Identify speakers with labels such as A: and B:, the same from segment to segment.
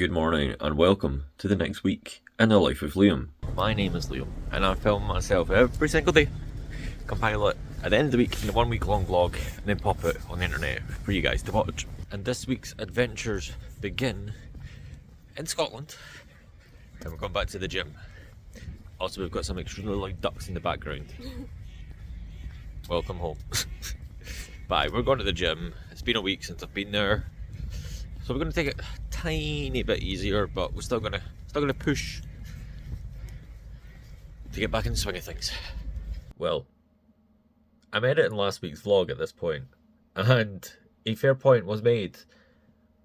A: Good morning and welcome to the next week in the life of Liam. My name is Liam and I film myself every single day, compile it at the end of the week in a 1 week long vlog and then pop it on the internet for you guys to watch. And this week's adventures begin in Scotland and we're going back to the gym. Also we've got some extremely loud ducks in the background. Welcome home. Bye, we're going to the gym. It's been a week since I've been there. So we're going to take it a tiny bit easier, but we're still going to push to get back in the swing of things. Well, I'm editing last week's vlog at this point, and a fair point was made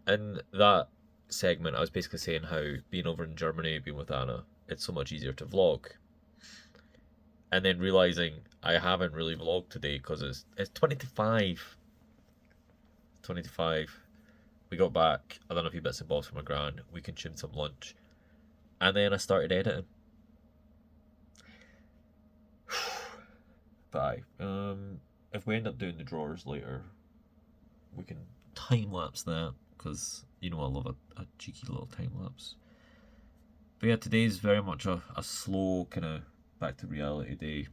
A: in that segment. I was basically saying how being over in Germany, being with Anna, it's so much easier to vlog. And then realising I haven't really vlogged today because it's 20 to 5. 20 to 5. We got back, I done a few bits and bobs for my gran, we consumed some lunch, and then I started editing. Bye. If we end up doing the drawers later, we can time-lapse that, because, you know, I love a cheeky little time-lapse. But yeah, today's very much a slow, kind of, back to reality day.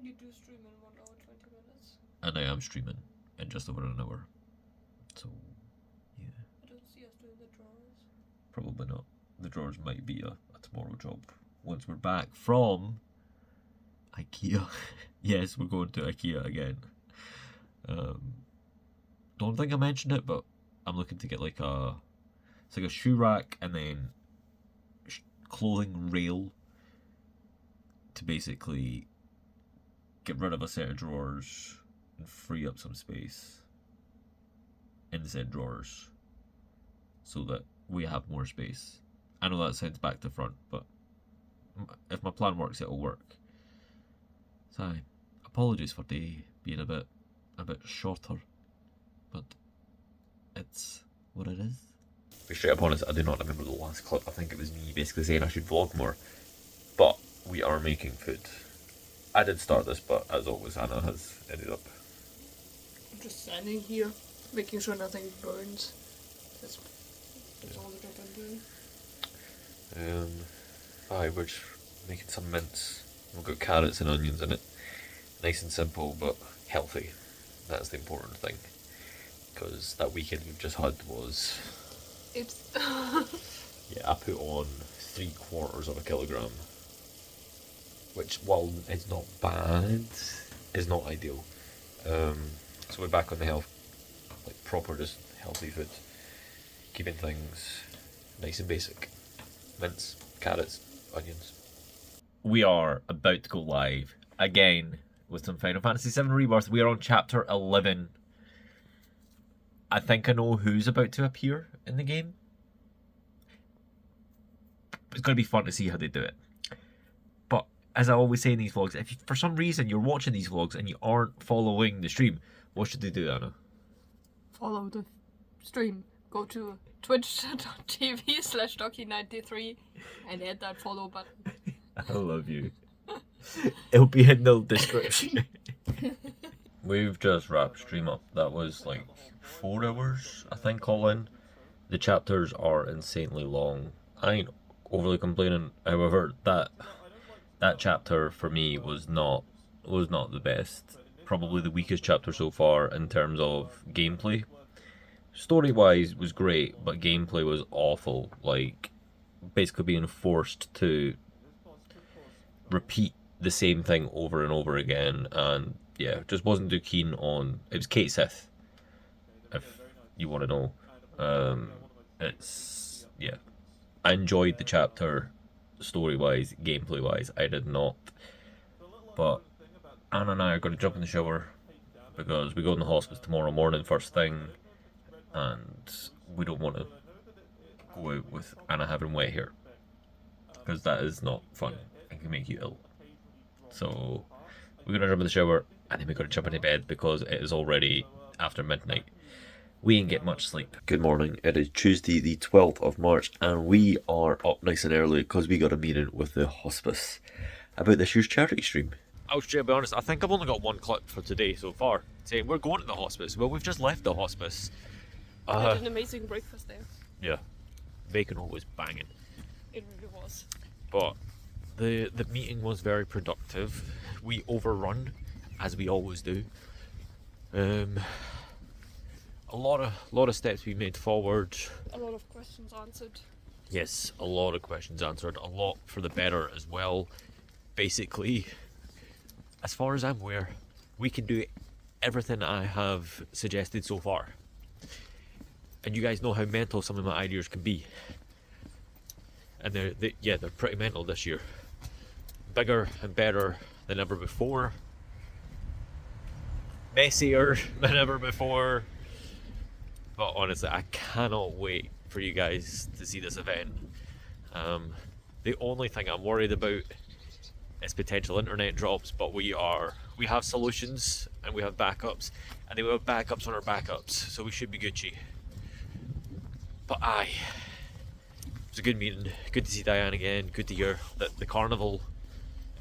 B: You do stream in 1 hour, 20 minutes?
A: And I am streaming in just over an hour. So... Probably not. The drawers might be a tomorrow job. Once we're back from IKEA. Yes, we're going to IKEA again. Don't think I mentioned it, but I'm looking to get it's like a shoe rack and then clothing rail to basically get rid of a set of drawers and free up some space in the said drawers so that we have more space. I know that sounds back to front, but if my plan works, it'll work. So, apologies for the being a bit shorter, but it's what it is. To be straight up honest, I do not remember the last clip. I think it was me basically saying I should vlog more, but we are making food. I did start this, but as always, Anna has ended up.
B: I'm just standing here, making sure nothing burns. That's all the job I'm doing.
A: We're just making some mince. We've got carrots and onions in it. Nice and simple, but healthy. That's the important thing. Because that weekend we've just had was...
B: It's...
A: yeah, I put on 3/4 of a kilogram. Which, while it's not bad, is not ideal. So we're back on the health, like proper just healthy food. Keeping things nice and basic. Mince, carrots, onions. We are about to go live again with some Final Fantasy VII Rebirth. We are on chapter 11. I think I know who's about to appear in the game. It's going to be fun to see how they do it. But as I always say in these vlogs, if for some reason you're watching these vlogs and you aren't following the stream, what should they do, Anna?
B: Follow the stream. Go to twitch.tv/doki93 and hit that follow button.
A: I love you. It'll be in the description. We've just wrapped stream up. That was like 4 hours, I think, all in. The chapters are insanely long. I ain't overly complaining. However, that chapter for me was not the best. Probably the weakest chapter so far in terms of gameplay. Story-wise was great, but gameplay was awful. Like, basically being forced to repeat the same thing over and over again, and yeah, just wasn't too keen on... It was Kate Sith, if you want to know. Yeah. I enjoyed the chapter, story-wise, gameplay-wise. I did not. But Anna and I are going to jump in the shower, because we go in the hospital tomorrow morning first thing, and we don't want to go out with Anna having wet hair, because that is not fun and can make you ill. So we're going to jump in the shower and then we're going to jump into bed because it is already after midnight. We ain't get much sleep. Good morning, it is Tuesday the 12th of March and we are up nice and early because we got a meeting with the hospice about this year's charity stream. I'll straight be honest, I think I've only got one clip for today so far, saying we're going to the hospice. Well, we've just left the hospice.
B: I had an amazing breakfast there.
A: Yeah. bacon roll was banging.
B: It really was.
A: But the meeting was very productive. We overrun, as we always do. A lot of steps we made forward.
B: A lot of questions answered.
A: Yes, a lot of questions answered. A lot for the better as well. Basically, as far as I'm aware, we can do everything I have suggested so far. And you guys know how mental some of my ideas can be. And they're pretty mental this year. Bigger and better than ever before. Messier than ever before. But honestly, I cannot wait for you guys to see this event. The only thing I'm worried about is potential internet drops, but we have solutions and we have backups, and we have backups on our backups, so we should be Gucci. But it was a good meeting. Good to see Diane again. Good to hear that the carnival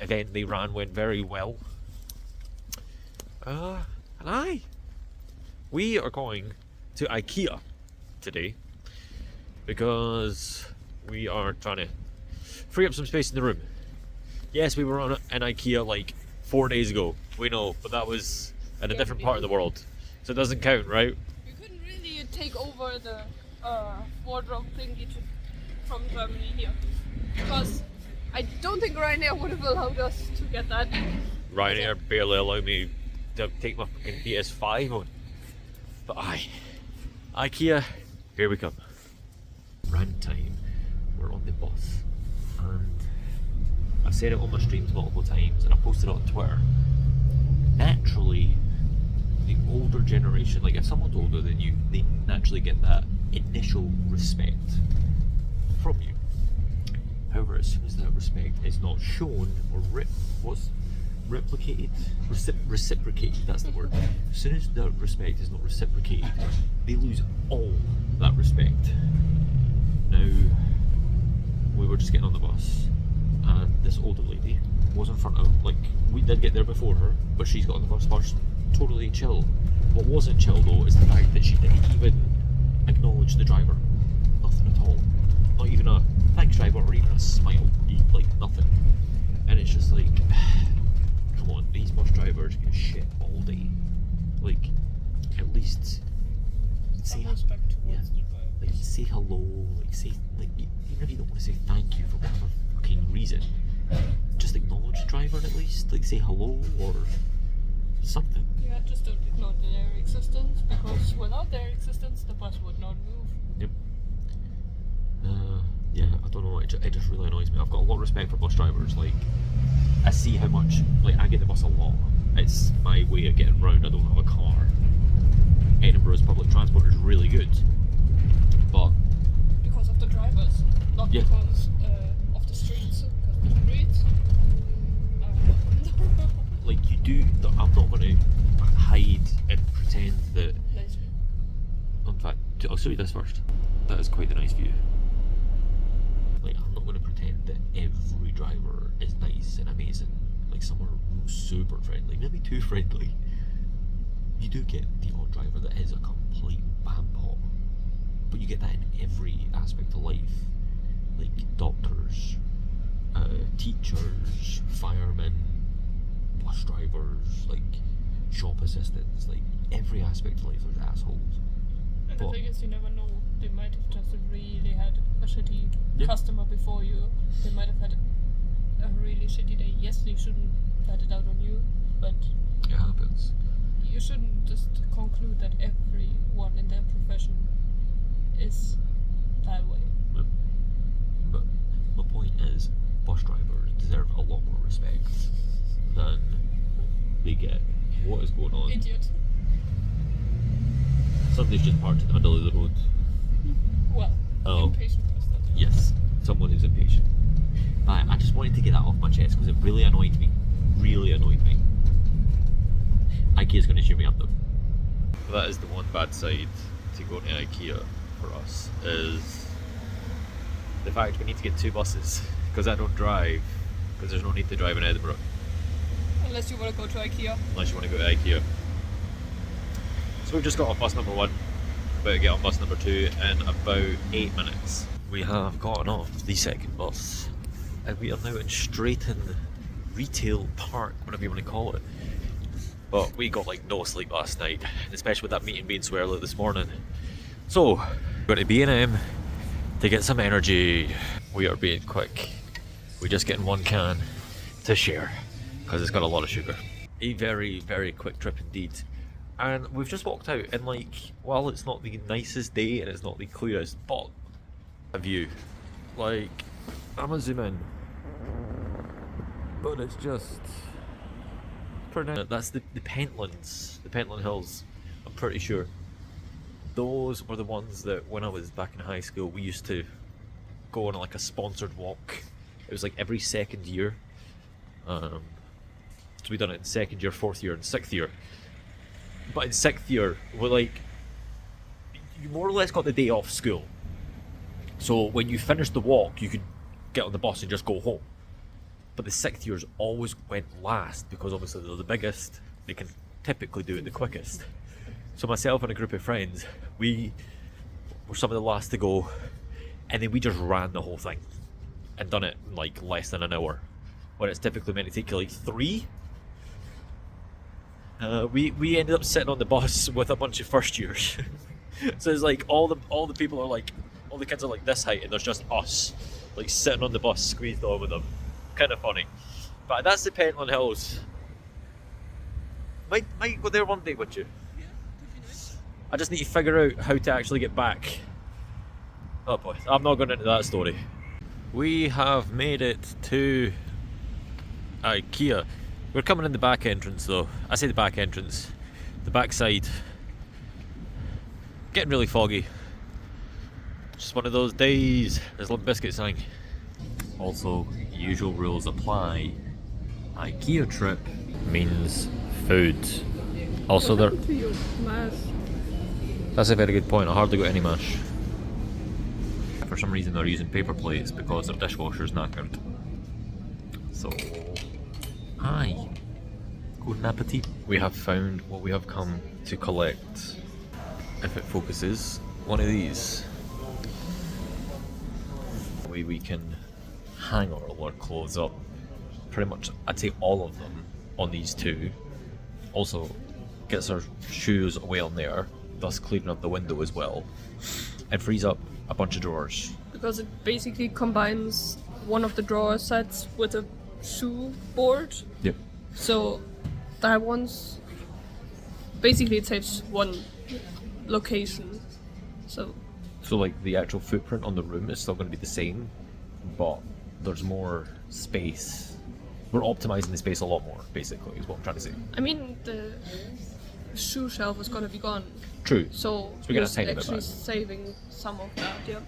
A: event they ran went very well. We are going to IKEA today because we are trying to free up some space in the room. Yes, we were on an IKEA like 4 days ago. We know, but that was in a different part of the world, so it doesn't count, right?
B: We couldn't really take over the wardrobe thingy from Germany here, because I don't think Ryanair would have allowed us to get that.
A: Ryanair barely allowed me to take my fucking PS5 on. But IKEA, here we come. Rant time. We're on the bus, and I've said it on my streams multiple times, and I posted it on Twitter. Naturally, the older generation, like if someone's older than you, they naturally get that initial respect from you. However, as soon as that respect is not shown or reciprocated, that's the word. As soon as that respect is not reciprocated, they lose all that respect. Now, we were just getting on the bus, and this older lady was in front of, like, we did get there before her, but she's got on the bus first. Totally chill. What wasn't chill though is the fact that she didn't even acknowledge the driver. Nothing at all. Not even a thanks driver or even a smile. Like nothing. And it's just like, come on, these bus drivers give shit all day. Like, at least say
B: respect towards the driver.
A: like say hello, like say like even if you don't want to say thank you for whatever fucking reason, just acknowledge the driver at least. Like say hello or something.
B: Yeah, just don't ignore their existence, because without their existence the bus would not move.
A: Yep. Yeah, I don't know, it just really annoys me. I've got a lot of respect for bus drivers. Like, I see how much, like, I get the bus a lot. It's my way of getting round. I don't have a car. Edinburgh's public transport is really good, but
B: because of the drivers, not because of the streets. Because the streets.
A: Like you do, I'm not going to hide and pretend that.
B: Nice.
A: In fact, I'll show you this first. That is quite a nice view. Like, I'm not going to pretend that every driver is nice and amazing. Like, some are super friendly, maybe too friendly. You do get the odd driver that is a complete bam-pop, but you get that in every aspect of life. Like doctors, teachers, firemen, bus drivers, like shop assistants, like every aspect of life there's assholes.
B: And the thing is, you never know. They might have just really had a shitty customer before you. They might have had a really shitty day. Yes, they shouldn't let it out on you, but
A: it happens.
B: You shouldn't just conclude that everyone in their profession is that way.
A: But my point is, bus drivers deserve a lot more respect than they get. What is going on?
B: Idiot.
A: Somebody's just parked in the middle of the road.
B: Well, impatient person.
A: Yes, someone who's impatient. But I just wanted to get that off my chest because it really annoyed me. Really annoyed me. IKEA's going to cheer me up though. That is the one bad side to going to IKEA for us, is the fact we need to get 2 buses because I don't drive, because there's no need to drive in Edinburgh.
B: Unless you want to go to IKEA.
A: Unless you want to go to IKEA. So we've just got off bus number 1, about to get on bus number 2 in about 8 minutes. We have gotten off the second bus and we are now in Straighton Retail Park, whatever you want to call it. But we got like no sleep last night, especially with that meeting being so early this morning. So, we're going to B&M to get some energy. We are being quick. We're just getting one can to share because it's got a lot of sugar. A very, very quick trip indeed. And we've just walked out and like, while it's not the nicest day and it's not the clearest, but a view. Like, I'm gonna zoom in. But it's just that's the Pentlands, the Pentland Hills, I'm pretty sure. Those were the ones that when I was back in high school we used to go on like a sponsored walk. It was like every second year. So we done it in second year, fourth year and sixth year. But in sixth year, we're like, you more or less got the day off school. So when you finished the walk, you could get on the bus and just go home. But the sixth years always went last because obviously they're the biggest. They can typically do it the quickest. So myself and a group of friends, we were some of the last to go, and then we just ran the whole thing and done it in like less than an hour, when it's typically meant to take you like 3. We ended up sitting on the bus with a bunch of first years. So it's like all the people are like, all the kids are like this height, and there's just us like sitting on the bus squeezed on with them. Kind of funny. But that's the Pentland Hills. Might go there one day, would you?
B: Yeah, that'd be nice.
A: I just need to figure out how to actually get back. Oh boy, I'm not going into that story. We have made it to IKEA. We're coming in the back entrance though. I say the back entrance. The back side. Getting really foggy. Just one of those days. There's Limp Bizkit saying. Also, usual rules apply. IKEA trip means food. Also there... That's a very good point. I hardly got any mash. For some reason they're using paper plates because their dishwasher's knackered. So... Hi. Good appetit. We have found what we have come to collect. If it focuses, one of these. Way we can hang all our clothes up. Pretty much, I'd say all of them on these two. Also, gets our shoes away on there, thus clearing up the window as well. And frees up a bunch of drawers.
B: Because it basically combines one of the drawer sets with a shoe board.
A: Yep.
B: So that one's basically it saves one location. So
A: like the actual footprint on the room is still going to be the same, but there's more space. We're optimizing the space a lot more, basically, is what I'm trying to say.
B: I mean, the shoe shelf is going to be gone.
A: True.
B: So
A: we're going
B: it's
A: to take it
B: actually
A: back.
B: saving some of that, yeah.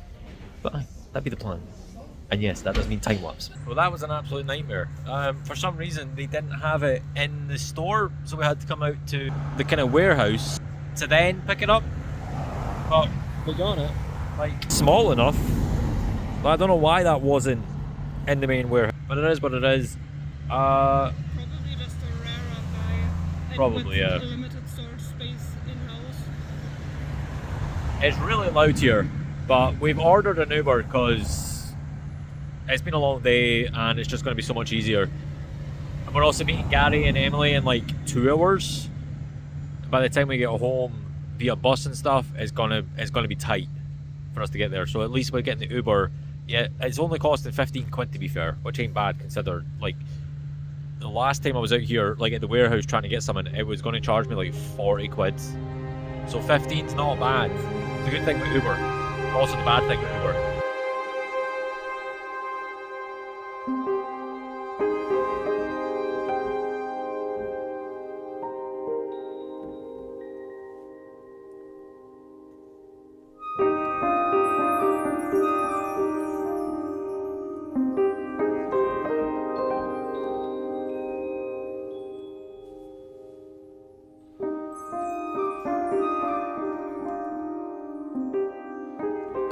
A: But that'd be the plan. And yes, that does mean time lapse. Well, that was an absolute nightmare. For some reason, they didn't have it in the store, so we had to come out to the kind of warehouse to then pick it up. But we got it. Like, small enough. But I don't know why that wasn't in the main warehouse. But it is what it is.
B: Probably just a rarer buy.
A: Probably, yeah.
B: Limited storage space in-house.
A: It's really loud here, but we've ordered an Uber because it's been a long day and it's just going to be so much easier. And we're also meeting Gary and Emily in like 2 hours. By the time we get home via bus and stuff, it's gonna be tight for us to get there. So at least we're getting the Uber. Yeah, it's only costing 15 quid to be fair, which ain't bad considered. Like, the last time I was out here, like at the warehouse trying to get something, it was going to charge me like 40 quid. So 15's not bad. It's a good thing with Uber. Also the bad thing with Uber.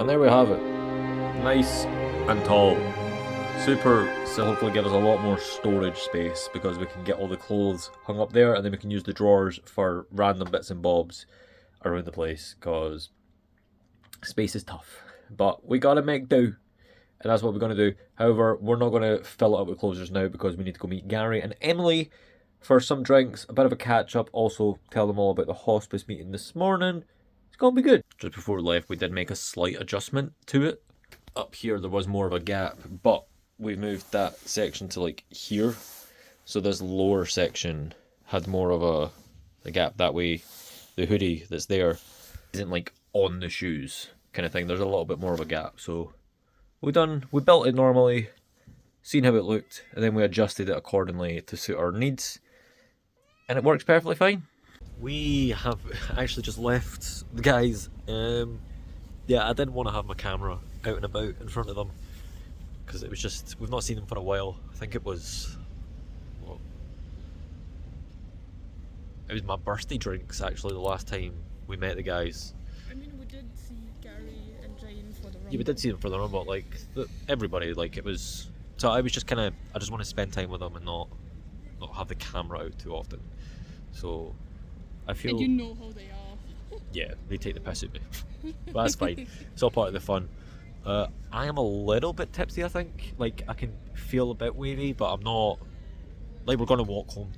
A: And there we have it. Nice and tall. Super, so hopefully give us a lot more storage space because we can get all the clothes hung up there and then we can use the drawers for random bits and bobs around the place because space is tough. but we gotta make do. And that's what we're going to do. However, we're not going to fill it up with closers now because we need to go meet Gary and Emily for some drinks, a bit of a catch-up, also tell them all about the hospice meeting this morning. It's going to be good. Just before we left, we did make a slight adjustment to it. Up here, there was more of a gap, but we moved that section to like here. So this lower section had more of a gap. That way, the hoodie that's there isn't like on the shoes kind of thing. There's a little bit more of a gap, so... We built it normally, seen how it looked, and then we adjusted it accordingly to suit our needs, and it works perfectly fine. We have actually just left the guys. Yeah, I didn't want to have my camera out and about in front of them, because it was just, we've not seen them for a while. I think it was, well, it was my birthday drinks actually the last time we met the guys.
B: I mean, we did see Gary and Jane for the Rumble.
A: Yeah, we did see them for the Rumble, like, everybody, like, it was... So I was just kind of... I just want to spend time with them and not have the camera out too often. So, I feel...
B: And you know how they are.
A: Yeah, they take the piss at me. But that's fine. It's all part of the fun. I am a little bit tipsy, I think. Like, I can feel a bit wavy, but I'm not... Like, we're going to walk home.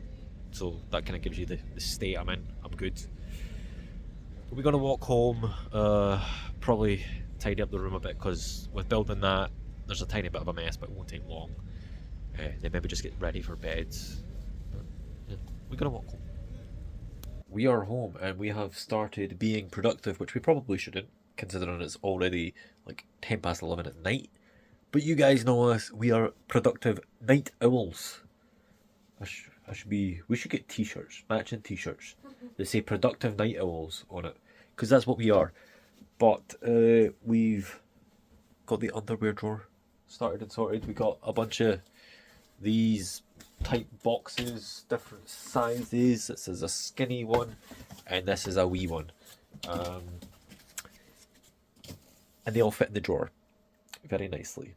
A: So that kind of gives you the state I'm in. I'm good. We're going to walk home, probably tidy up the room a bit, because with building that, there's a tiny bit of a mess, but it won't take long. Then maybe just get ready for bed. Yeah, we're going to walk home. We are home, and we have started being productive, which we probably shouldn't, considering it's already like 10 past 11 at night. But you guys know us, we are productive night owls. We should get t-shirts, matching t-shirts. They say productive night owls on it, because that's what we are. But we've got the underwear drawer started and sorted. We got a bunch of these type boxes, different sizes. This is a skinny one, and this is a wee one. And they all fit in the drawer very nicely.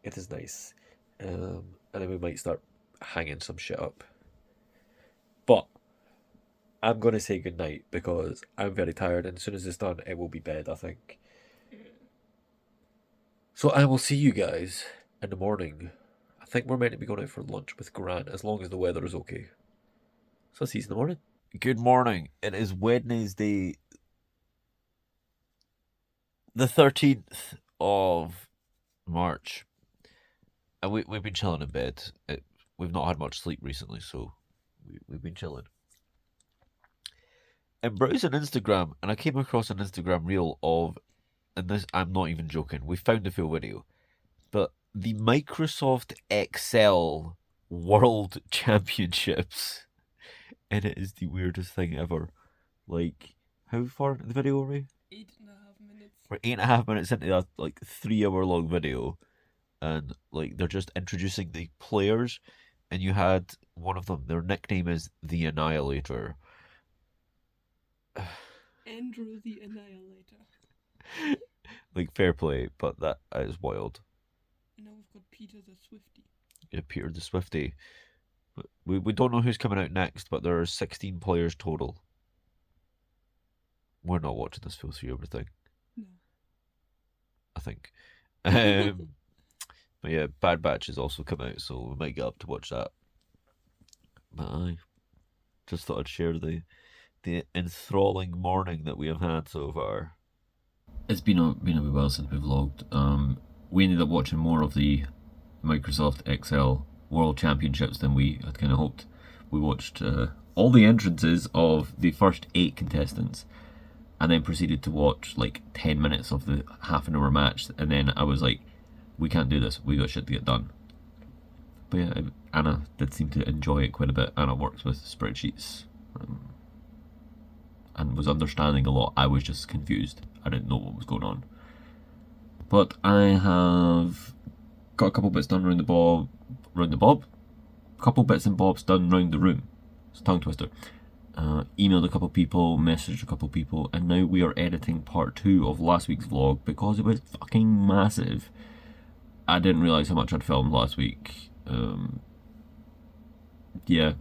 A: It is nice. And then we might start hanging some shit up. But I'm going to say goodnight because I'm very tired, and as soon as it's done, it will be bed, I think. So I will see you guys in the morning. I think we're meant to be going out for lunch with Grant, as long as the weather is okay. So I'll see you in the morning. Good morning. It is Wednesday, the 13th of March. And we've been chilling in bed. We've not had much sleep recently, so we've been chilling. And browsing Instagram, and I came across an Instagram reel of, and this, I'm not even joking, we found the full video, but the Microsoft Excel World Championships, and it is the weirdest thing ever. Like, how far into the video are we?
B: 8.5 minutes.
A: We're 8.5 minutes into a like 3-hour long video, and like they're just introducing the players, and you had one of them, their nickname is the Annihilator.
B: Andrew the Annihilator.
A: Like, fair play, but that is wild.
B: And now we've got Peter the Swifty.
A: Yeah, Peter the Swifty. We don't know who's coming out next, but there are 16 players total. We're not watching this full 3-hour thing.
B: No.
A: I think. But yeah, Bad Batch has also come out, so we might get up to watch that. But I just thought I'd share the enthralling morning that we have had so far. It's been a wee while since we vlogged. We ended up watching more of the Microsoft Excel World Championships than we had kind of hoped. We watched all the entrances of the first 8 contestants, and then proceeded to watch like 10 minutes of the half-an-hour match, and then I was like, we can't do this, we got shit to get done. But yeah, Anna did seem to enjoy it quite a bit. Anna works with spreadsheets and was understanding a lot. I was just confused. I didn't know what was going on. But I have got a couple bits done round the bob. Couple bits and bobs done round the room. It's a tongue twister. Emailed a couple people, messaged a couple people, and now we are editing part 2 of last week's vlog because it was fucking massive. I didn't realise how much I'd filmed last week. Yeah,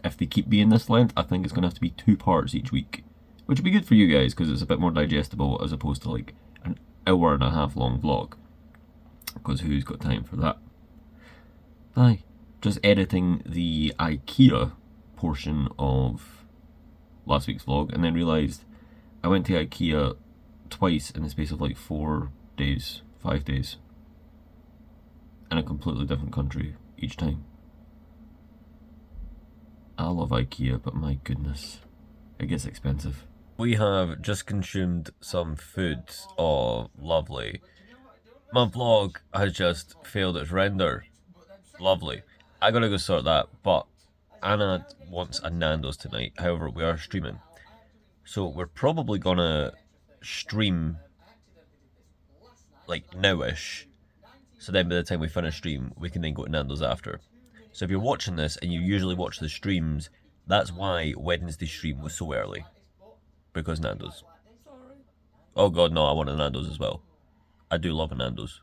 A: if they keep being this length, I think it's going to have to be 2 parts each week, which would be good for you guys because it's a bit more digestible as opposed to like an hour-and-a-half long vlog, because who's got time for that? Aye, just editing the IKEA portion of last week's vlog, and then realised I went to IKEA twice in the space of like 4 days, 5 days, in a completely different country each time. I love IKEA, but my goodness, it gets expensive. We have just consumed some food. Oh, lovely. My vlog has just failed its render. Lovely. I gotta go sort that, but Anna wants a Nando's tonight. However, we are streaming. So we're probably gonna stream like nowish. So then by the time we finish stream, we can then go to Nando's after. So if you're watching this and you usually watch the streams, that's why Wednesday stream was so early. Because Nando's.
B: Sorry.
A: Oh god, no, I want a Nando's as well. I do love a Nando's.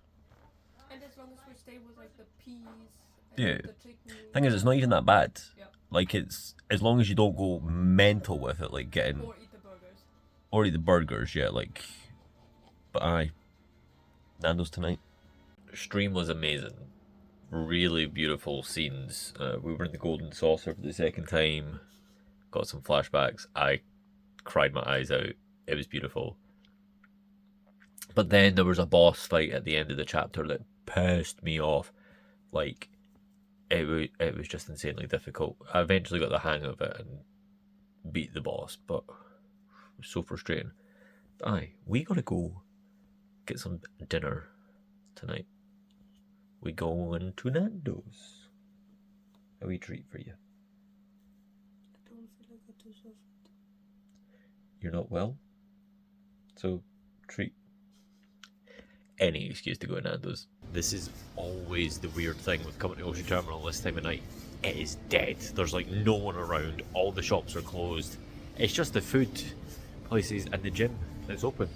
B: And as long as we stay with like the peas and
A: Yeah.
B: the chicken.
A: Thing is, it's not even that bad.
B: Yeah.
A: Like, it's, as long as you don't go mental with it, like getting...
B: Or eat the burgers.
A: Or eat the burgers, yeah, like... But aye. Nando's tonight. Stream was amazing. Really beautiful scenes. We were in the Golden Saucer for the second time. Got some flashbacks. I cried my eyes out. It was beautiful. But then there was a boss fight at the end of the chapter that pissed me off. Like, it was just insanely difficult. I eventually got the hang of it and beat the boss, but it was so frustrating. Aye, we gotta go get some dinner tonight. We going to Nando's. A wee treat for you.
B: I don't feel like I deserve it.
A: You're not well? So, treat. Any excuse to go to Nando's. This is always the weird thing with coming to Ocean Terminal this time of night. It is dead. There's like no one around. All the shops are closed. It's just the food places and the gym that's open.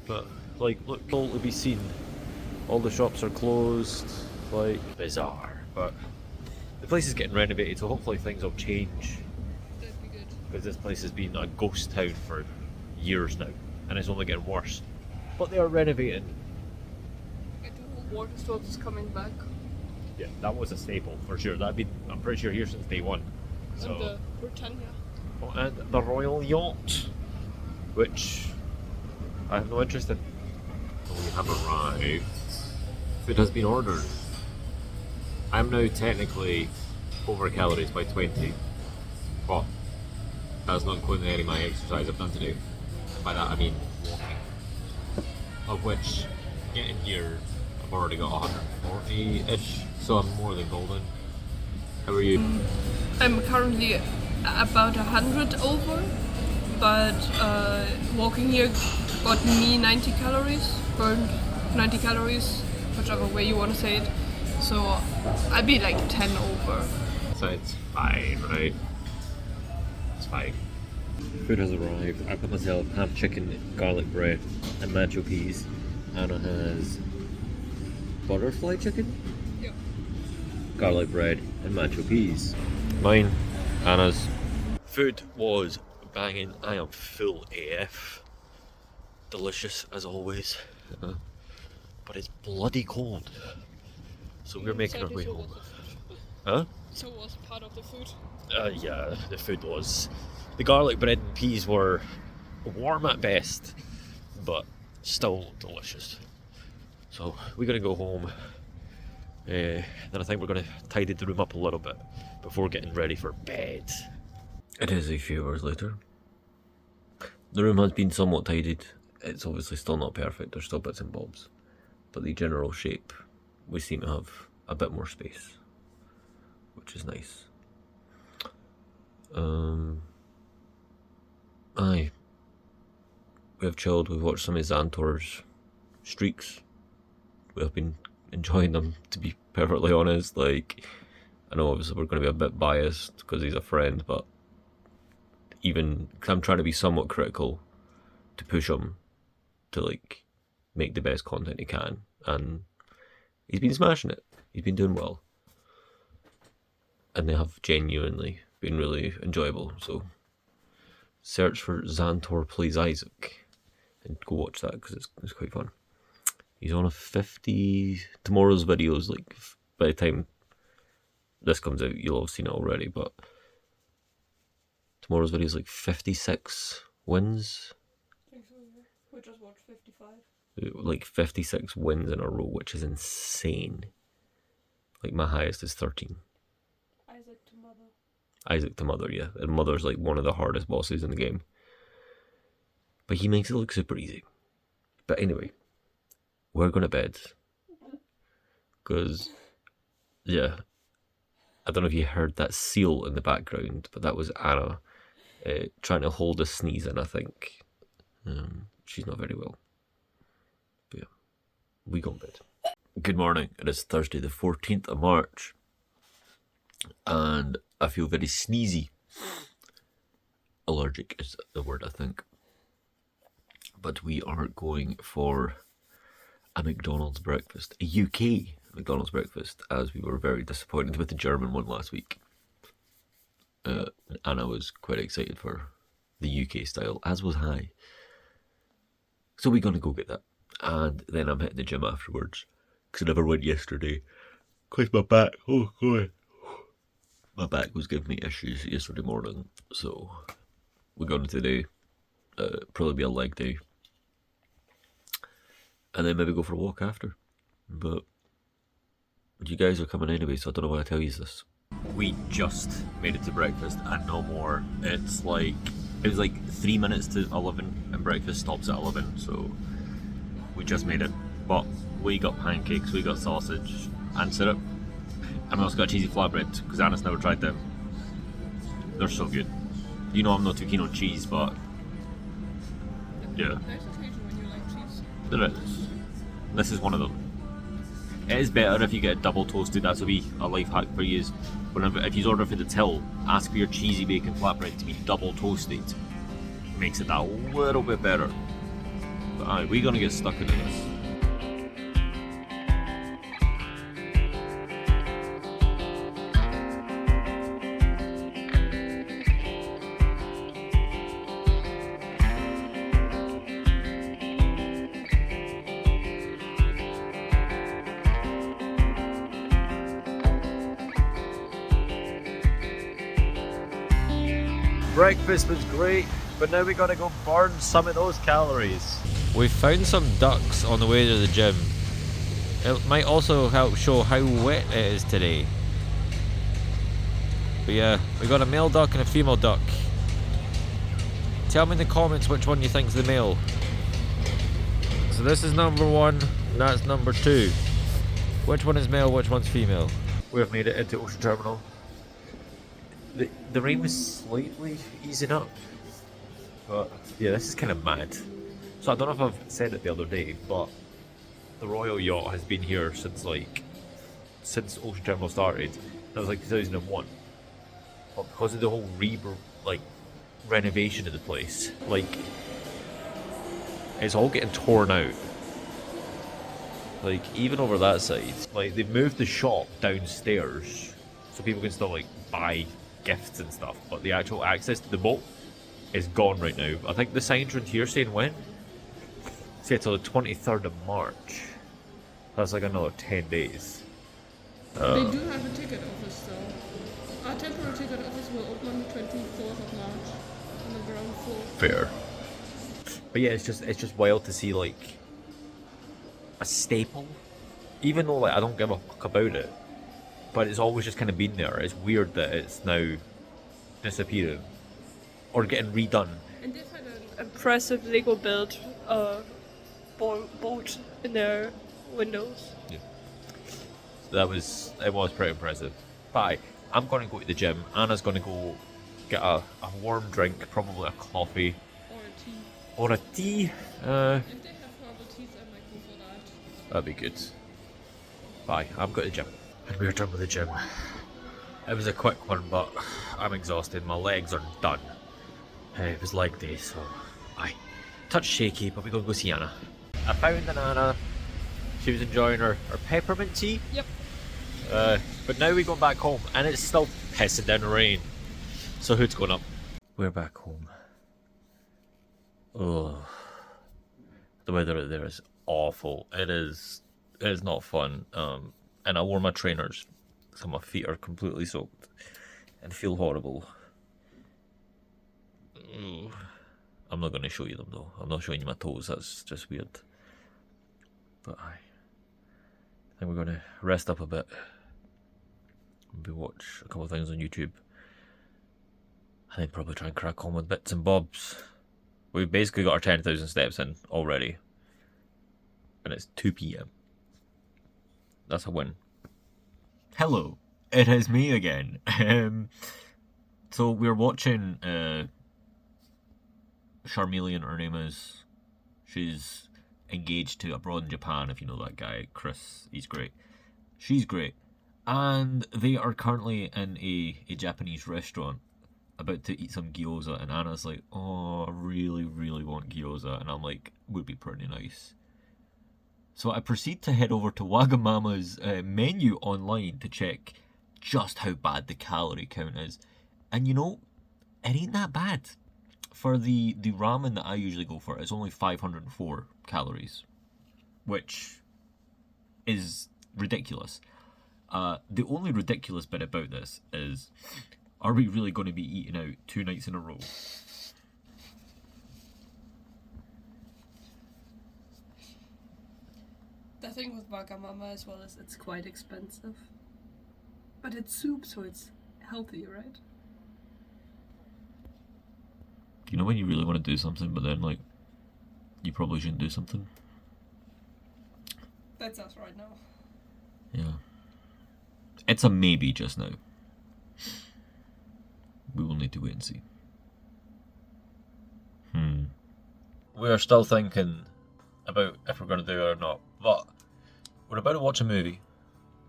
A: But, like, look, all to be seen. All the shops are closed. Like, bizarre. But the place is getting renovated, so hopefully things will change.
B: That'd be good.
A: Because this place has been a ghost town for years now, and it's only getting worse. But they are renovating.
B: I do hope Water Sports is coming back.
A: Yeah, that was a staple for sure. That'd been, I'm pretty sure, here since day one. So,
B: And the Britannia.
A: oh, and the Royal Yacht, which I have no interest in. We have arrived. Food has been ordered. I'm now technically over calories by 20, but that's not including any of my exercise I've done today. And by that I mean walking. Of which, getting here, I've already got 140-ish, so I'm more than golden. How are you?
B: I'm currently about 100 over, but walking here got me 90 calories, burned 90 calories, whichever way you want to say it. So I'd be like 10 over.
A: So it's fine, right? It's fine. Food has arrived. I've got myself ham chicken, garlic bread, and macho peas. Anna has butterfly chicken,
B: Yep.
A: garlic bread, and macho peas. Mine, Anna's. Food was banging. I am full AF. Delicious as always. But it's bloody cold. So we're making our way home. Huh?
B: So was part of the food.
A: Yeah, the food was. The garlic bread and peas were warm at best, but still delicious. So we're gonna go home. Then I think we're gonna tidy the room up a little bit before getting ready for bed. It is a few hours later. The room has been somewhat tidied. It's obviously still not perfect, there's still bits and bobs. But the general shape, we seem to have a bit more space, which is nice. Aye. We have chilled, we've watched some of Xantor's streaks. We have been enjoying them, to be perfectly honest. Like, I know obviously we're going to be a bit biased because he's a friend, but even, because I'm trying to be somewhat critical to push him to like make the best content he can, and he's been smashing it. He's been doing well, and they have genuinely been really enjoyable. So search for Xantor Plays Isaac and go watch that because it's quite fun. He's on a 50. Tomorrow's videos, like by the time this comes out, you'll have seen it already. But tomorrow's video is like 56 wins.
B: I think so, yeah. We just watched 55.
A: Like 56 wins in a row, which is insane. Like my highest is 13. Isaac to Mother, yeah. And Mother's like one of the hardest bosses in the game. But he makes it look super easy. But anyway, we're going to bed. Because, yeah, I don't know if you heard that seal in the background, but that was Anna trying to hold a sneeze in, I think. She's not very well. But yeah, we go to bed. Good morning. It is Thursday the 14th of March. And I feel very sneezy. Allergic is the word, I think. But we are going for a McDonald's breakfast, a UK McDonald's breakfast, as we were very disappointed with the German one last week. And I was quite excited for the UK style, as was I. So we're going to go get that. And then I'm hitting the gym afterwards, because I never went yesterday. Because my back, oh God. My back was giving me issues yesterday morning, so we're going today. Probably be a leg day. And then maybe go for a walk after. But you guys are coming anyway, so I don't know why I tell you this. We just made it to breakfast and no more. It was like 3 minutes to 11 and breakfast stops at 11, so we just made it. But we got pancakes, we got sausage and syrup. And we also got cheesy flatbread, because Anna's never tried them. They're so good. You know I'm not too keen on cheese, but yeah.
B: There's occasion when you like cheese.
A: There is. This is one of them. It is better if you get it double toasted. That's a life hack for you. If you order for the till, ask for your cheesy bacon flatbread to be double toasted. Makes it that little bit better. But aye, we're gonna get stuck into this. Breakfast was great, but now we gotta go burn some of those calories. We found some ducks on the way to the gym. It might also help show how wet it is today. But yeah, we got a male duck and a female duck. Tell me in the comments which one you think's the male. So this is number 1, and that's number 2. Which one is male, which one's female? We've made it into Ocean Terminal. The rain was slightly easing up, but yeah, this is kind of mad. So I don't know if I've said it the other day, but the Royal Yacht has been here since Ocean Terminal started. That was like 2001. But because of the whole renovation of the place, like it's all getting torn out. Like even over that side, like they've moved the shop downstairs so people can still like buy gifts and stuff, but the actual access to the boat is gone right now. I think the sign's around here saying when? Say till the 23rd of March. That's like another 10 days.
B: They do have a ticket office though. Our temporary ticket office will open on the 24th of March on the ground floor.
A: Fair. But yeah, it's just wild to see like a staple. Even though like I don't give a fuck about it, but it's always just kind of been there. It's weird that it's now disappearing or getting redone.
B: And they've had an impressive Lego build boat in their windows.
A: Yeah. So it was pretty impressive. But I'm going to go to the gym. Anna's going to go get a warm drink, probably a coffee. Or a tea.
B: If they have herbal teas, I might go for that.
A: That'd be good. Bye. I'm going to the gym. And we're done with the gym. It was a quick one, but I'm exhausted. My legs are done. It was leg day, so aye. Touch shaky, but we're going to go see Anna. I found Anna. She was enjoying her peppermint tea.
B: Yep.
A: But now we're going back home, and it's still pissing down the rain. So who's going up? We're back home. Oh, The weather out there is awful. It is not fun. And I wore my trainers, so my feet are completely soaked and feel horrible. I'm not going to show you them though. I'm not showing you my toes. That's just weird. But I think we're going to rest up a bit. Maybe watch a couple of things on YouTube. And then probably try and crack on with bits and bobs. We've basically got our 10,000 steps in already. And it's 2 PM. That's a win. Hello, it is me again. So we're watching Charmeleon, her name is. She's engaged to abroad in Japan, if you know that guy, Chris. He's great. She's great. And they are currently in a Japanese restaurant about to eat some gyoza, and Anna's like, oh, I really, really want gyoza. And I'm like, would be pretty nice. So I proceed to head over to Wagamama's menu online to check just how bad the calorie count is. And you know, it ain't that bad. For the ramen that I usually go for, it's only 504 calories, which is ridiculous. The only ridiculous bit about this is, are we really going to be eating out 2 nights in a row?
B: The thing with Wagamama as well is it's quite expensive. But it's soup, so it's healthy, right?
A: You know when you really want to do something, but then, like, you probably shouldn't do something?
B: That's us right now.
A: Yeah. It's a maybe just now. We will need to wait and see. We are still thinking about if we're going to do it or not, but we're about to watch a movie.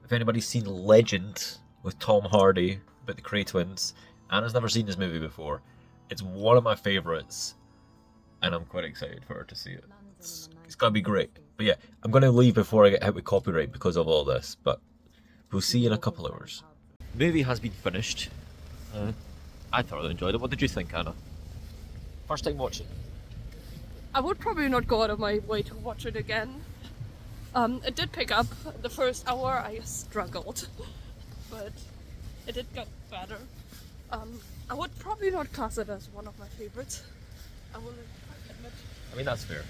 A: If anybody's seen Legend with Tom Hardy about the Cray twins, Anna's never seen this movie before. It's one of my favourites, and I'm quite excited for her to see it. It's going to be great. But yeah, I'm going to leave before I get hit with copyright because of all this, but we'll see you in a couple hours. Movie has been finished. I thoroughly enjoyed it. What did you think, Anna? First time watching?
B: I would probably not go out of my way to watch it again. It did pick up. The first hour I struggled, but it did get better. I would probably not class it as one of my favorites. I will admit.
A: I mean, that's fair.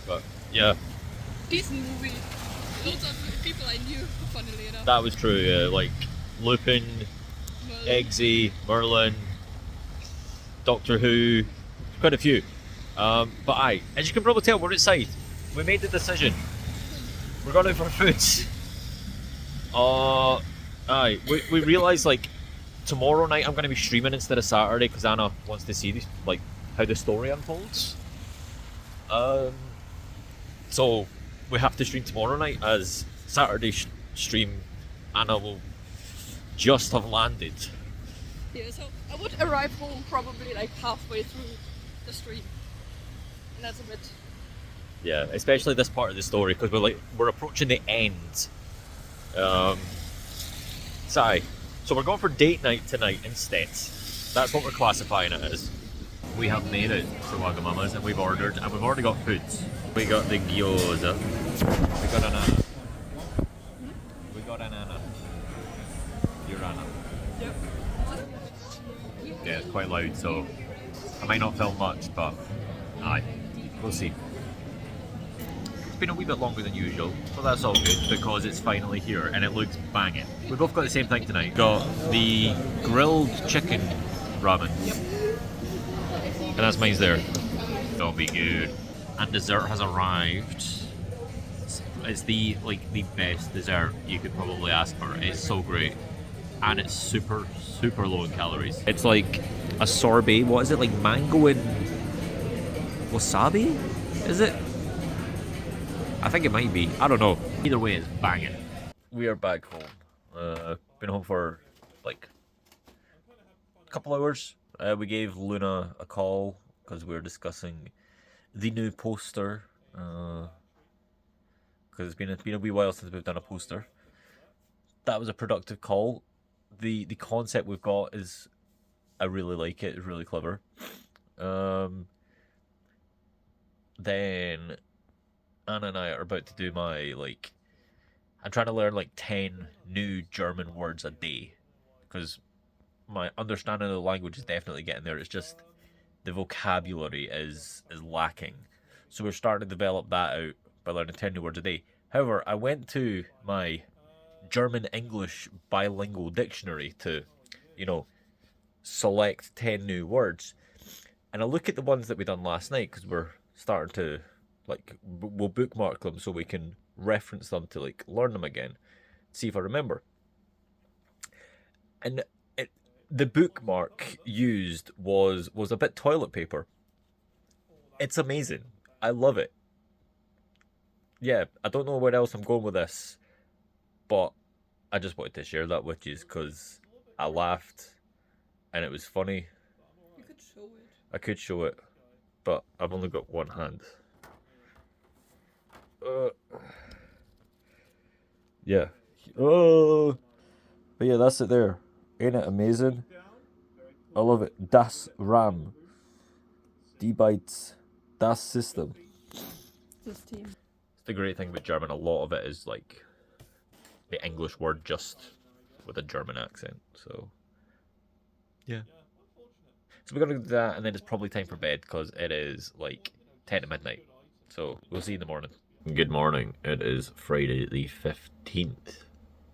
A: But, yeah.
B: Decent movie. Loads of people I knew, funnily enough.
A: That was true, yeah. Like, Lupin, Eggsy, Merlin, Doctor Who, quite a few. But aye, as you can probably tell, we're outside. We made the decision. We're going out for food. Aye, we realised, like, tomorrow night I'm going to be streaming instead of Saturday because Anna wants to see this, like, how the story unfolds. So we have to stream tomorrow night, as Saturday stream Anna will just have landed.
B: Yeah, so I would arrive home probably like halfway through the stream. And that's a bit...
A: Yeah, especially this part of the story because we're approaching the end. So we're going for date night tonight instead. That's what we're classifying it as. We have made it to Wagamama's and we've ordered, and we've already got food. We got the gyoza. We got an Anna. We got an Anna. You're Anna.
B: Yep.
A: Yeah, it's quite loud, so I might not film much, but aye, we'll see. It's been a wee bit longer than usual, but that's all good because it's finally here and it looks banging. We both got the same thing tonight. Got the grilled chicken ramen.
B: Yep.
A: And that's mine's there. That'll be good. And dessert has arrived. It's the best dessert you could probably ask for. It's so great. And it's super, super low in calories. It's like a sorbet. What is it? Like mango and wasabi? Is it? I think it might be. I don't know. Either way, it's banging. We are back home. Been home for like a couple hours. We gave Luna a call because we were discussing the new poster. Because it's been a wee while since we've done a poster. That was a productive call. The concept we've got is, I really like it. It's really clever. then Anna and I are about to do my, like, I'm trying to learn like 10 new German words a day, because my understanding of the language is definitely getting there. It's just the vocabulary is lacking. So we're starting to develop that out by learning 10 new words a day. However, I went to my German-English bilingual dictionary to, select 10 new words. And I look at the ones that we done last night, because we're starting to, like, we'll bookmark them so we can reference them to, like, learn them again, see if I remember. And the bookmark used was a bit toilet paper. It's amazing. I love it. Yeah, I don't know where else I'm going with this, but I just wanted to share that with you because I laughed and it was funny.
B: You could show it.
A: I could show it, but I've only got one hand. Yeah. Oh, but yeah, that's it there. Ain't it amazing? I love it. Das RAM. Die Bytes. Das System.
B: System.
A: The great thing about German, a lot of it is like the English word just with a German accent. So, yeah. So we're going to do that, and then it's probably time for bed because it is like 10 to midnight. So we'll see you in the morning. Good morning. It is Friday the 15th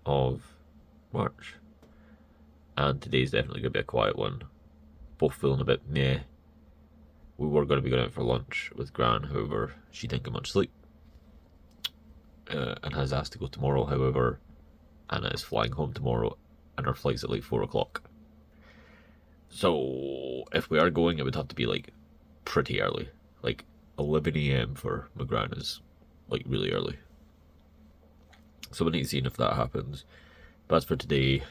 A: of March. And today's definitely going to be a quiet one. Both feeling a bit meh. We were going to be going out for lunch with Gran, however, she didn't get much sleep. And has asked to go tomorrow, however, Anna is flying home tomorrow and her flight's at like 4 o'clock. So if we are going, it would have to be like pretty early. Like 11 AM for my Gran is like really early. So we need to see if that happens. But as for today,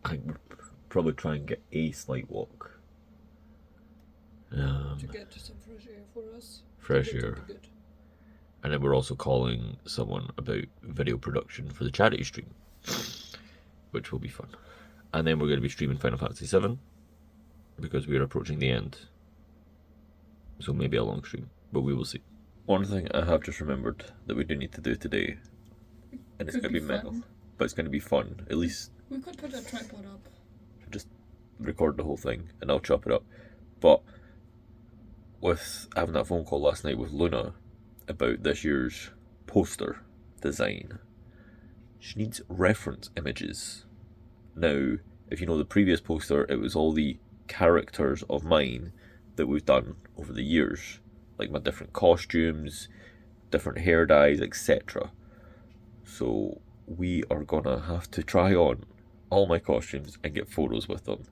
A: I think we'll probably try and get a slight walk.
B: To get some fresh air for us.
A: Fresh air. And then we're also calling someone about video production for the charity stream, which will be fun. And then we're going to be streaming Final Fantasy VII, because we are approaching the end. So maybe a long stream, but we will see. One thing I have just remembered that we do need to do today, and it's going to be metal, but it's going to be fun, at least.
B: We could put a tripod up.
A: Just record the whole thing, and I'll chop it up. But with having that phone call last night with Luna about this year's poster design, she needs reference images. Now, if you know the previous poster, it was all the characters of mine that we've done over the years, like my different costumes, different hair dyes, etc. So we are gonna have to try on all my costumes and get photos with them.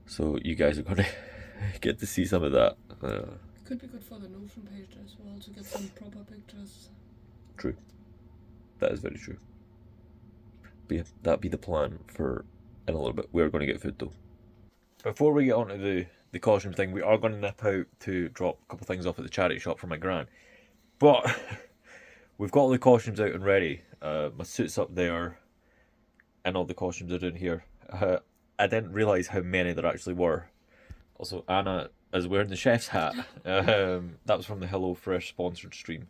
A: So you guys are gonna get to see some of that.
B: Could be good for the Notion page as well to get some proper pictures.
A: True. That is very true. But yeah, that'd be the plan for in a little bit. We're going to get food though. Before we get on to the costume thing, we are going to nip out to drop a couple things off at the charity shop for my Gran. But we've got all the costumes out and ready. My suit's up there, and all the costumes are down here. I didn't realise how many there actually were. Also, Anna is wearing the chef's hat. That was from the Hello Fresh sponsored stream.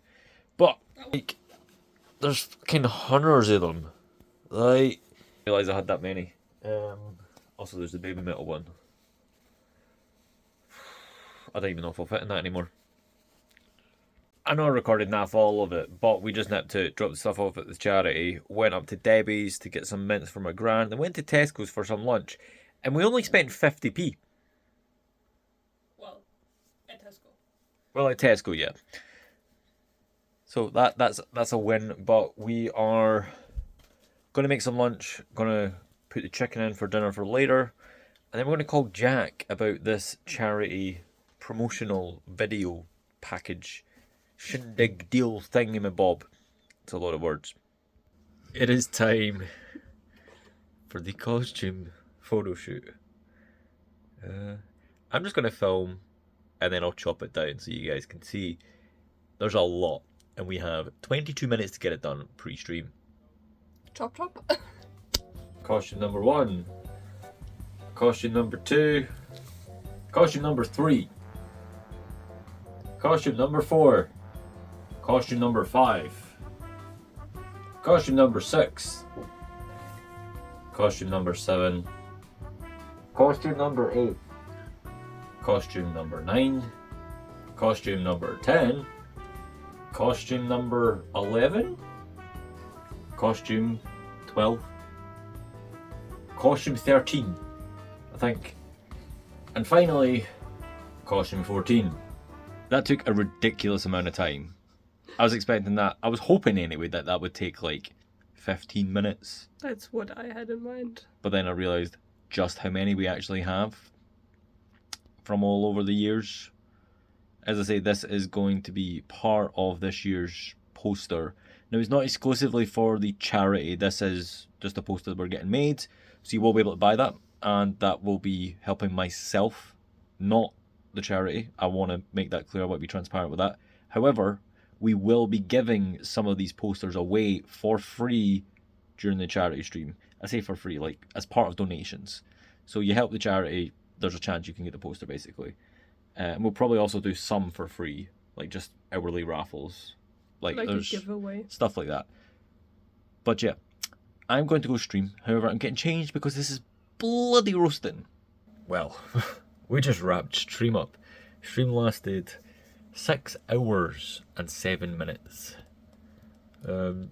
A: But like, there's kind of hundreds of them. Like, I didn't realise I had that many. Also, there's the baby metal one. I don't even know if I'll fit in that anymore. I know I recorded enough all of it, but we just nipped to drop the stuff off at the charity, went up to Debbie's to get some mints for my Gran, then went to Tesco's for some lunch, and we only spent 50p.
B: Well, at Tesco.
A: Well, at Tesco, yeah. So that's a win, but we are going to make some lunch, going to put the chicken in for dinner for later, and then we're going to call Jack about this charity promotional video package shindig deal thingamabob. It's a lot of words. It is time for the costume photo shoot. I'm just going to film and then I'll chop it down so you guys can see. There's a lot, and we have 22 minutes to get it done pre-stream.
B: Chop chop.
A: Costume number 1. Costume number 2. Costume number 3. Costume number 4. Costume number 5. Costume number 6. Costume number 7. Costume number 8. Costume number 9. Costume number 10. Costume number 11. Costume 12. Costume 13, I think. And finally, costume 14. That took a ridiculous amount of time. I was expecting that. I was hoping anyway that would take like 15 minutes.
B: That's what I had in mind.
A: But then I realised just how many we actually have from all over the years. As I say, this is going to be part of this year's poster. Now, it's not exclusively for the charity. This is just a poster that we're getting made. So you will be able to buy that. And that will be helping myself, not the charity. I want to make that clear. I want to be transparent with that. However, we will be giving some of these posters away for free during the charity stream. I say for free, like as part of donations. So you help the charity, there's a chance you can get the poster basically. And we'll probably also do some for free, like just hourly raffles. Like there's
B: a giveaway.
A: Stuff like that. But yeah, I'm going to go stream. However, I'm getting changed because this is bloody roasting. Well, we just wrapped stream up. Stream lasted 6 hours and 7 minutes. That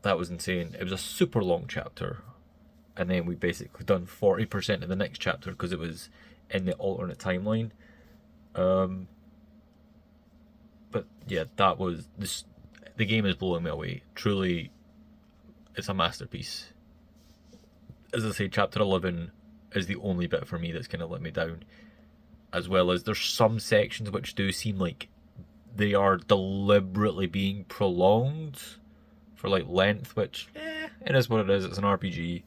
A: was insane. It was a super long chapter. And then we basically done 40% of the next chapter because it was in the alternate timeline. But yeah, that was this. The game is blowing me away. Truly, it's a masterpiece. As I say, chapter 11 is the only bit for me that's kind of let me down. As well as there's some sections which do seem like they are deliberately being prolonged for like length, which it is what it is. It's an RPG,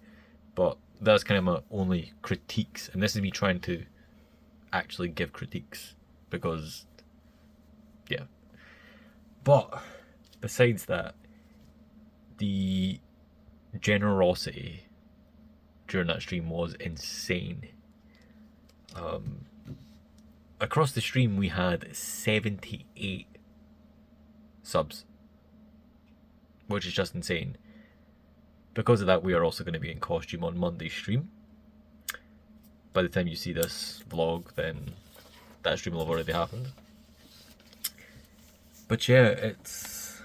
A: but that's kind of my only critiques. And this is me trying to actually give critiques because, yeah. But besides that, the generosity during that stream was insane. Across the stream we had 78 subs, which is just insane. Because of that, we are also going to be in costume on Monday's stream. By the time you see this vlog, then that stream will have already happened. But yeah, it's,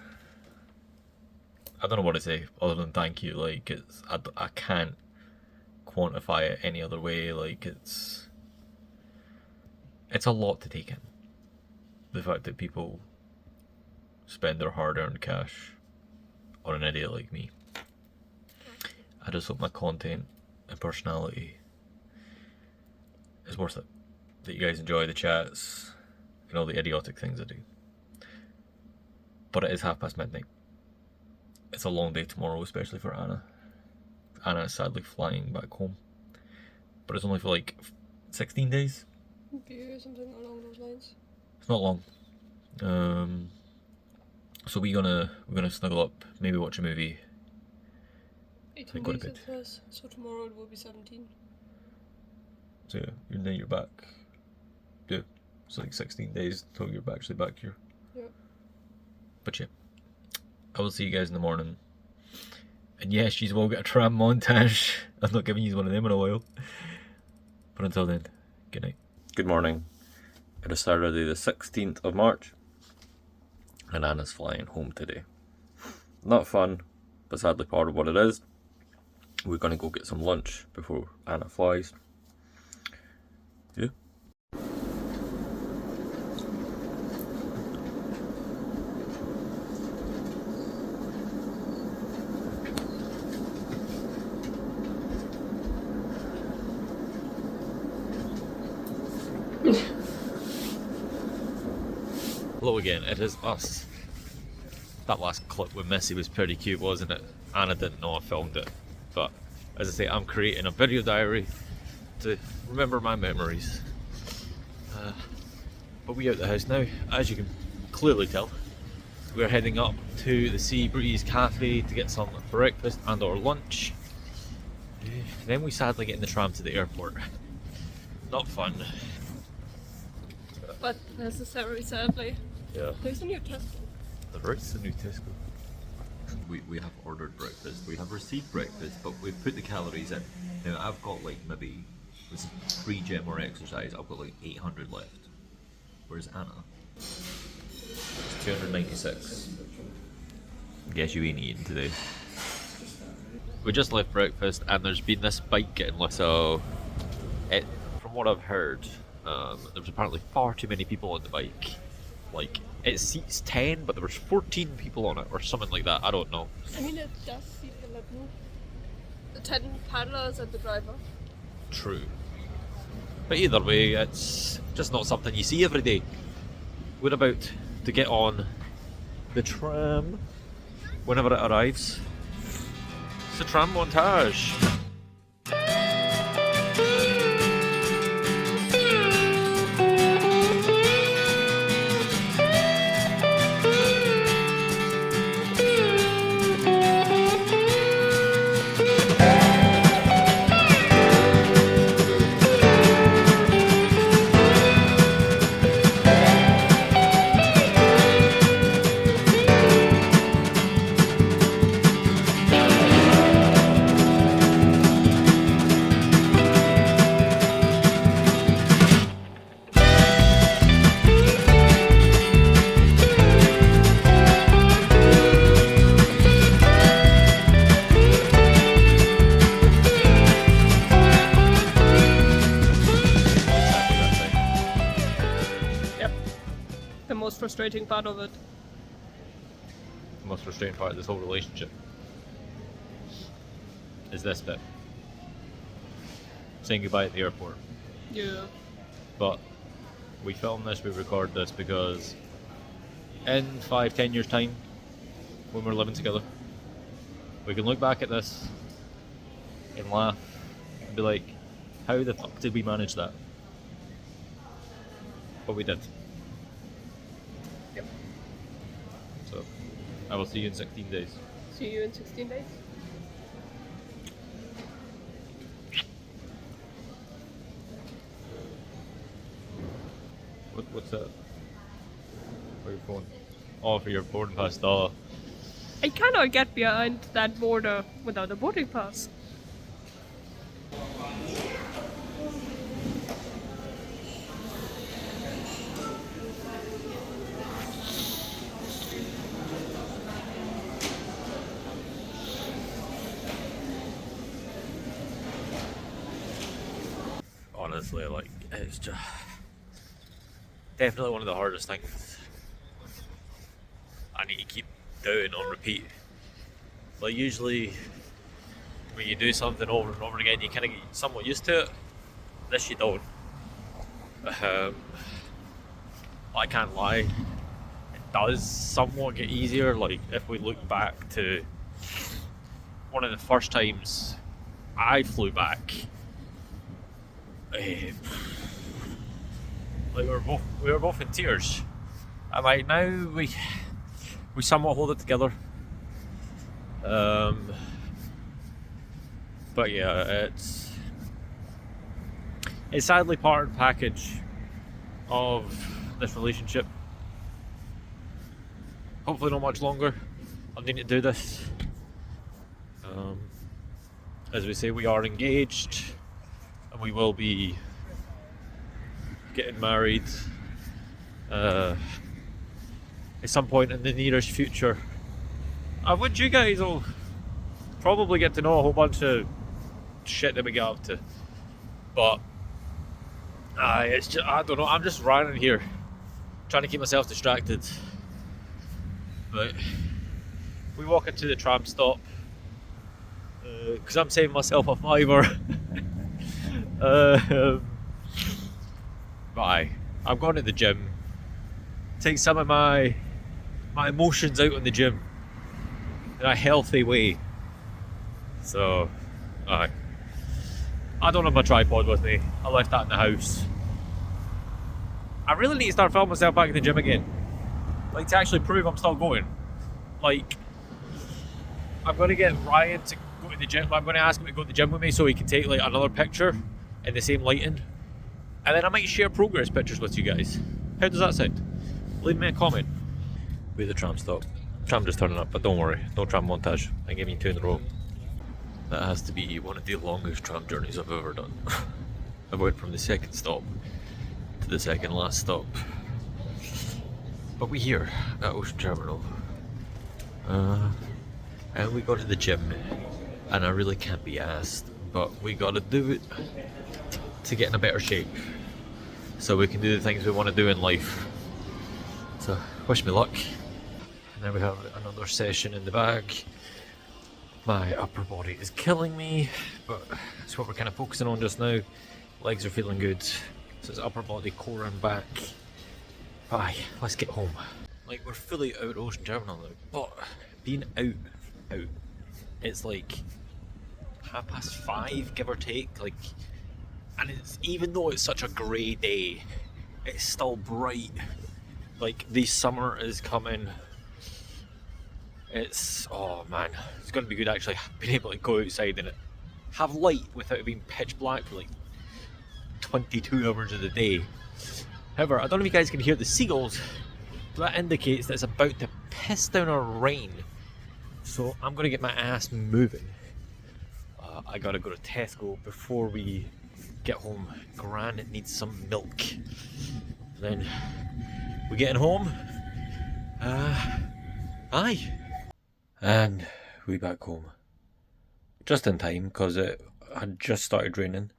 A: I don't know what to say other than thank you. Like, it's, I can't quantify it any other way. Like, it's a lot to take in. The fact that people spend their hard-earned cash on an idiot like me. I just hope my content and personality is worth it. That you guys enjoy the chats and all the idiotic things I do. But it is midnight. It's a long day tomorrow, especially for Anna. Anna is sadly flying back home. But it's only for like 16 days.
B: Yeah, something along those lines.
A: It's not long. So we're gonna snuggle up, maybe watch a movie.
B: 18 days it says, so tomorrow it will be 17.
A: So yeah, then you're back. Yeah, it's like 16 days until you're actually back here.
B: Yeah.
A: But yeah, I will see you guys in the morning. And yes, you will get a tram montage. I've not given you one of them in a while. But until then, good night. Good morning. It is Saturday the 16th of March. And Anna's flying home today. Not fun, but sadly part of what it is. We're going to go get some lunch before Anna flies. Yeah. Hello again, it is us. That last clip with Missy was pretty cute, wasn't it? Anna didn't know I filmed it. But as I say, I'm creating a video diary to remember my memories. But we out the house now, as you can clearly tell. We're heading up to the Sea Breeze Cafe to get some breakfast and or lunch. Then we sadly get in the tram to the airport. Not fun.
B: but necessary, sadly.
A: Yeah.
B: There's a new Tesco.
A: There is a new Tesco. We have ordered breakfast. We have received breakfast, but we've put the calories in. Now I've got like maybe this is pre-gym or exercise. I've got like 800 left. Whereas Anna, it's 296. Guess you ain't eating today. We just left breakfast, and there's been this bike getting lit. So, from what I've heard, there was apparently far too many people on the bike. Like, it seats 10, but there was 14 people on it, or something like that. I don't know.
B: I mean, it does seat 11. The 10 paddlers and the driver.
A: True. But either way, it's just not something you see every day. We're about to get on the tram whenever it arrives. It's the tram montage.
B: Frustrating part of it.
A: The most frustrating part of this whole relationship is this bit. Saying goodbye at the airport.
B: Yeah.
A: But we film this, we record this because in 5-10 years time, when we're living together, we can look back at this and laugh and be like, how the fuck did we manage that? But we did. So, I will see you in 16 days.
B: See you in 16 days?
A: What's that? For your phone? Oh, for your boarding pass. Oh.
B: I cannot get behind that border without a boarding pass.
A: Honestly, like, it's just definitely one of the hardest things I need to keep doing on repeat. Like, usually when you do something over and over again, you kind of get somewhat used to it. This you don't. I can't lie, it does somewhat get easier. Like, if we look back to one of the first times I flew back, like we were both in tears, and like now we somewhat hold it together. But yeah, it's sadly part of the package of this relationship. Hopefully not much longer. I'll need to do this. As we say, we are engaged, and we will be getting married at some point in the nearest future. I would you guys will probably get to know a whole bunch of shit that we get up to, but it's just, I don't know, I'm just running here trying to keep myself distracted. But we walk into the tram stop because I'm saving myself a fiver. But I'm going to the gym, take some of my emotions out in the gym in a healthy way. So, I don't have my tripod with me. I left that in the house. I really need to start filming myself back in the gym again. Like, to actually prove I'm still going. Like, I'm going to get Ryan to go to the gym. I'm going to ask him to go to the gym with me so he can take like another picture in the same lighting. And then I might share progress pictures with you guys. How does that sound? Leave me a comment. Wait, the tram stop. Tram just turning up, but don't worry, no tram montage. I gave you 2 in a row. That has to be one of the longest tram journeys I've ever done. I went from the second stop to the second last stop. But we're here at Ocean Terminal. And we go to the gym, and I really can't be asked, but we gotta do it to get in a better shape so we can do the things we want to do in life. So wish me luck. Now we have another session in the bag. My upper body is killing me, but it's what we're kind of focusing on just now. Legs are feeling good, so it's upper body, core and back. Bye, let's get home. Like, we're fully out Ocean Terminal now, but being out, it's like 5:30, give or take. Like, and it's, even though it's such a grey day, it's still bright. Like, the summer is coming. It's, oh man, it's going to be good actually being able to go outside and have light without it being pitch black for like 22 hours of the day. However, I don't know if you guys can hear the seagulls, but that indicates that it's about to piss down or rain. So I'm going to get my ass moving. I got to go to Tesco before we get home. Gran needs some milk. Then we're getting home. Aye. And we back home. Just in time, because it had just started raining.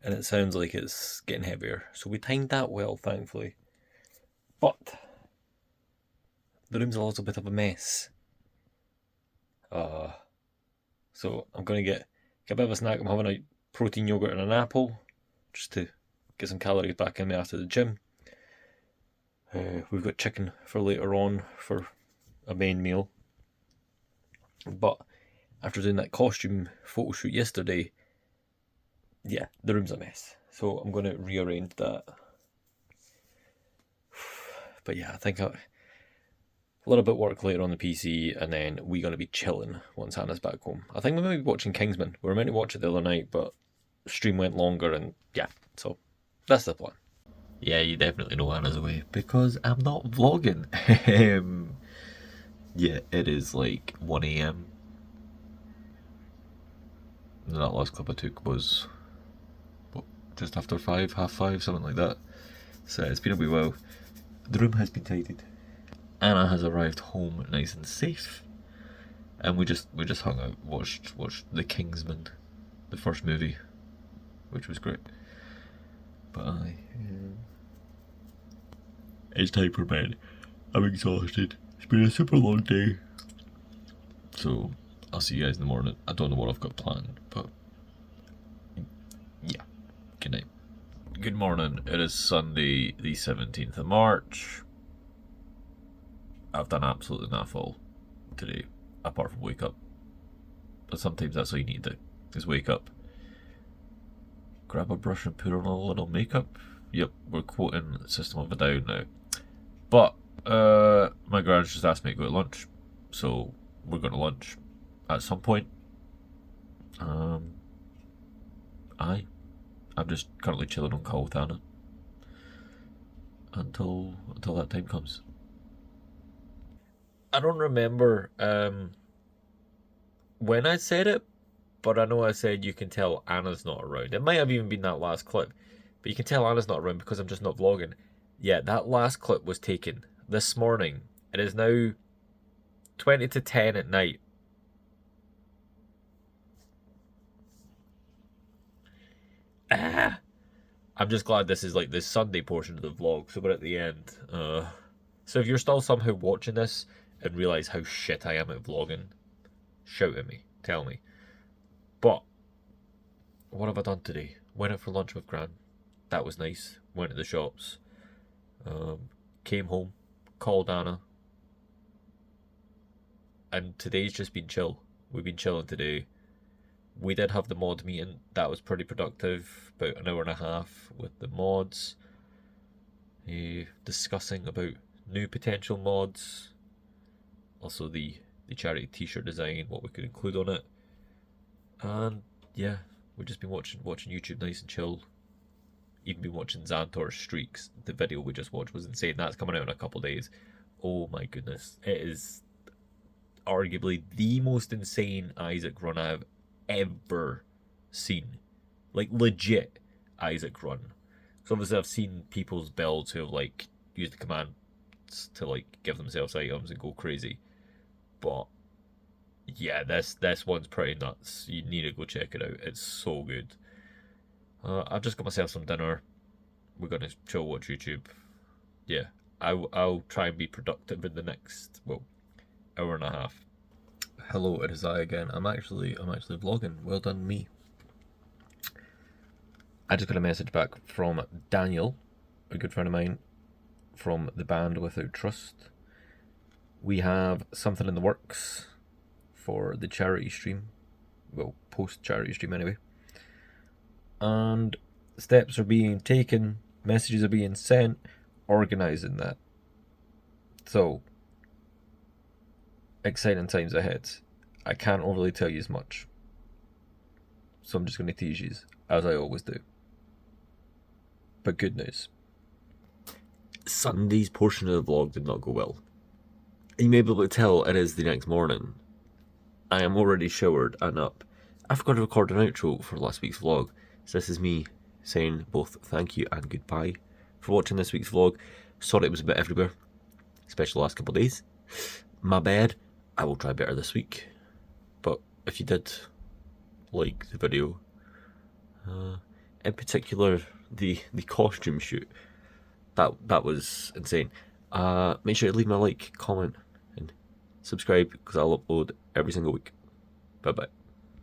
A: And it sounds like it's getting heavier. So we timed that well, thankfully. But the room's a little bit of a mess. So I'm going to get a bit of a snack. I'm having a protein yogurt and an apple, just to get some calories back in me after the gym. We've got chicken for later on for a main meal. But after doing that costume photo shoot yesterday, yeah, the room's a mess. So I'm going to rearrange that. But yeah, I think a little bit of work later on the PC, and then we're going to be chilling once Hannah's back home. I think we might be watching Kingsman. We were meant to watch it the other night, but the stream went longer, and yeah, so that's the plan. Yeah, you definitely know Hannah's away because I'm not vlogging. Yeah, it is like 1 AM. That last clip I took was just after 5, half 5, something like that. So it's been a wee while. The room has been tidied. Anna has arrived home nice and safe, and we just hung out, watched The Kingsman, the first movie, which was great. But it's time for bed. I'm exhausted. It's been a super long day. So I'll see you guys in the morning. I don't know what I've got planned, but yeah. Good night. Good morning. It is Sunday, the 17th of March. I've done absolutely naff today, apart from wake up. But sometimes that's all you need to do, is wake up. Grab a brush and put on a little makeup. Yep, we're quoting System of a Down now. But my grand's just asked me to go to lunch, so we're going to lunch at some point. I'm just currently chilling on call with Anna until that time comes. I don't remember when I said it, but I know I said you can tell Anna's not around. It might have even been that last clip, but you can tell Anna's not around because I'm just not vlogging. Yeah, that last clip was taken this morning. It is now 20 to 10 at night. I'm just glad this is like the Sunday portion of the vlog, so we're at the end. So if you're still somehow watching this and realise how shit I am at vlogging, shout at me, tell me. But what have I done today? Went out for lunch with Gran. That was nice. Went to the shops. Came home, called Anna. And today's just been chill. We've been chilling today. We did have the mod meeting. That was pretty productive. About an hour and a half with the mods. Discussing about new potential mods. Also the charity t-shirt design, what we could include on it. And yeah, we've just been watching YouTube nice and chill. even been watching Xanthor's Streaks. The video we just watched was insane. That's coming out in a couple of days. Oh my goodness. It is arguably the most insane Isaac run I've ever seen. Like, legit Isaac run. So obviously I've seen people's builds who have, like, used the commands to, like, give themselves items and go crazy. But yeah, this one's pretty nuts. You need to go check it out. It's so good. I've just got myself some dinner. We're gonna chill, watch YouTube. Yeah, I'll try and be productive in the next, well, hour and a half. Hello, it is I again. I'm actually vlogging. Well done, me. I just got a message back from Daniel, a good friend of mine, from the band Without Trust. We have something in the works for the charity stream. Well, post-charity stream anyway. And steps are being taken, messages are being sent, organising that. So, exciting times ahead. I can't overly tell you as much. So I'm just going to tease you, as I always do. But good news. Sunday's portion of the vlog did not go well. You may be able to tell it is the next morning. I am already showered and up. I forgot to record an outro for last week's vlog. So this is me saying both thank you and goodbye for watching this week's vlog. Sorry it was a bit everywhere, especially the last couple of days. My bad. I will try better this week. But if you did like the video, in particular the costume shoot, that was insane. Make sure to leave me a like, comment and subscribe because I'll upload every single week. Bye bye.